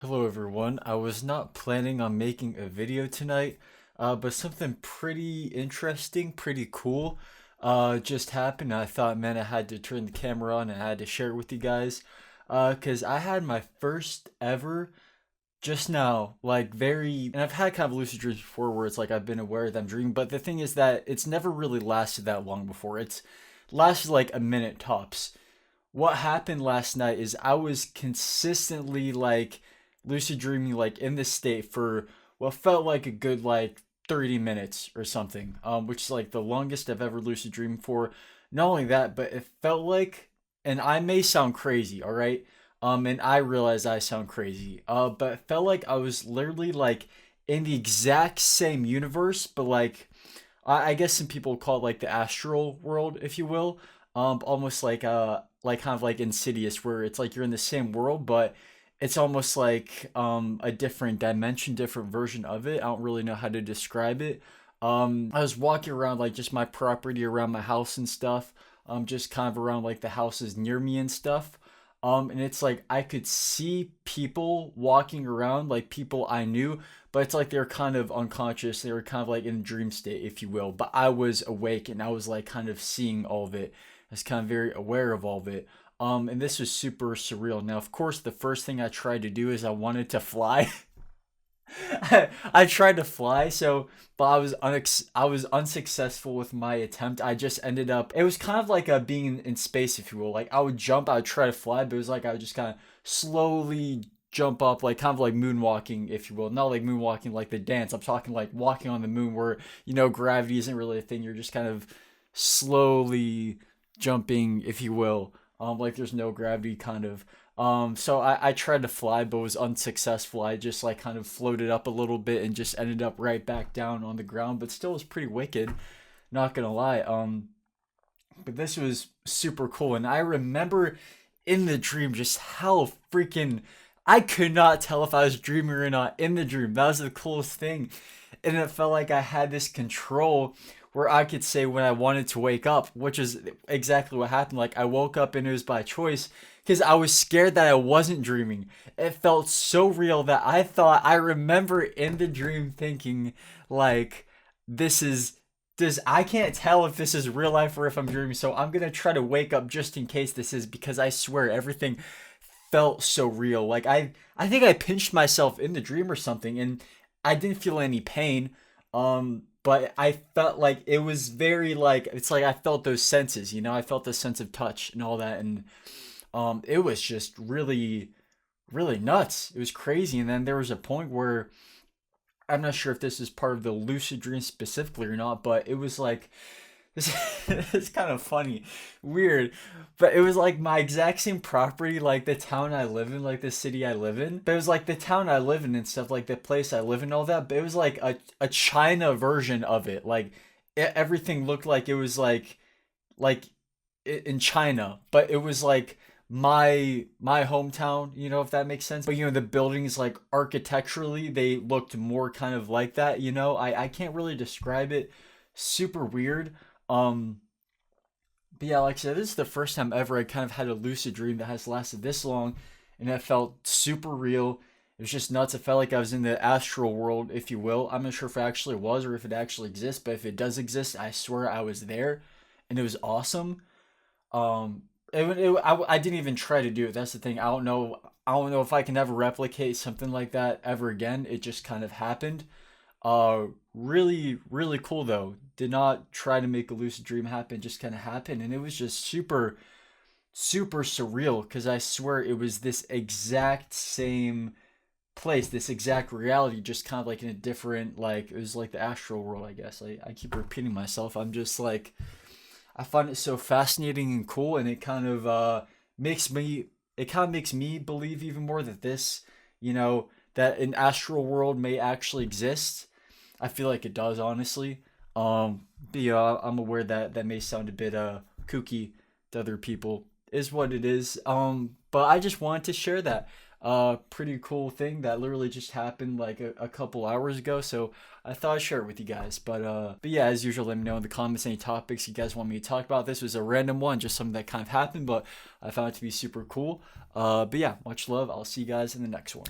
Hello everyone. I was not planning on making a video tonight, but something pretty interesting, pretty cool, just happened. I thought, man, I had to turn the camera on and I had to share it with you guys, 'cause I had my first ever just now, like and I've had kind of lucid dreams before where it's like I've been aware that I'm dreaming, but the thing is that it's never really lasted that long before. It's lasted like a minute tops. What happened last night is I was consistently like lucid dreaming like in this state for what felt like a good like 30 minutes or something, which is like the longest I've ever lucid dreamed for. Not only that, but it felt like, and I may sound crazy, all right, and I realize I sound crazy, but it felt like I was literally like in the exact same universe, but like I guess some people call it like the astral world, if you will. Almost like kind of like Insidious, where it's like you're in the same world, but it's almost like a different dimension, different version of it. I don't really know how to describe it. I was walking around like just my property around my house and stuff. Just kind of around like the houses near me and stuff. And it's like I could see people walking around, like people I knew, but it's like they were kind of unconscious. They were kind of like in a dream state, if you will. But I was awake and I was like kind of seeing all of it. I was kind of very aware of all of it. And this was super surreal. Now, of course, the first thing I tried to do is I wanted to fly. I tried to fly, but I was unsuccessful with my attempt. I just ended up. It was kind of like being in space, if you will. Like I would jump, I would try to fly, but it was like I would just kind of slowly jump up, like kind of like moonwalking, if you will. Not like moonwalking like the dance. I'm talking like walking on the moon, where gravity isn't really a thing. You're just kind of slowly jumping, if you will. Like there's no gravity, kind of. So I tried to fly but was unsuccessful. I just like kind of floated up a little bit and just ended up right back down on the ground, but still was pretty wicked, not gonna lie. But this was super cool, and I remember in the dream just how freaking I could not tell if I was dreaming or not in the dream. That was the coolest thing. And it felt like I had this control where I could say when I wanted to wake up, which is exactly what happened. Like I woke up and it was by choice because I was scared that I wasn't dreaming. It felt so real that I remember in the dream thinking like this is this I can't tell if this is real life or if I'm dreaming. So I'm going to try to wake up just in case this is, because I swear everything felt so real. Like I think I pinched myself in the dream or something and I didn't feel any pain. But I felt like it was very like it's like I felt those senses, I felt the sense of touch and all that, and it was just really nuts. It was crazy. And then there was a point where I'm not sure if this is part of the lucid dream specifically or not, but it was like this it's kind of funny, weird, but it was like my exact same property, like the town I live in, like the city I live in. But it was like the town I live in and stuff, like the place I live in, all that. But it was like a China version of it. Like everything looked like it was like in China, but it was like my hometown, if that makes sense. But the buildings like architecturally they looked more kind of like that, I can't really describe it. Super weird. Um but yeah, like I said, this is the first time ever I kind of had a lucid dream that has lasted this long, and it felt super real. It was just nuts. It felt like I was in the astral world, if you will. I'm not sure if it actually was or if it actually exists, but if it does exist, I swear I was there, and it was awesome. I didn't even try to do it. That's the thing. I don't know if I can ever replicate something like that ever again. It just kind of happened. Really cool though. Did not try to make a lucid dream happen. Just kind of happened, and it was just super surreal because I swear it was this exact same place, this exact reality, just kind of like in a different, like it was like the astral world. I guess I keep repeating myself. I'm just like I find it so fascinating and cool, and makes me it kind of makes me believe even more that that an astral world may actually exist. I feel like it does, honestly. But yeah, I'm aware that that may sound a bit kooky to other people. Is what it is. But I just wanted to share that pretty cool thing that literally just happened like a couple hours ago. So I thought I'd share it with you guys. But yeah, as usual, let me know in the comments any topics you guys want me to talk about. This was a random one, just something that kind of happened, but I found it to be super cool. But yeah, much love. I'll see you guys in the next one.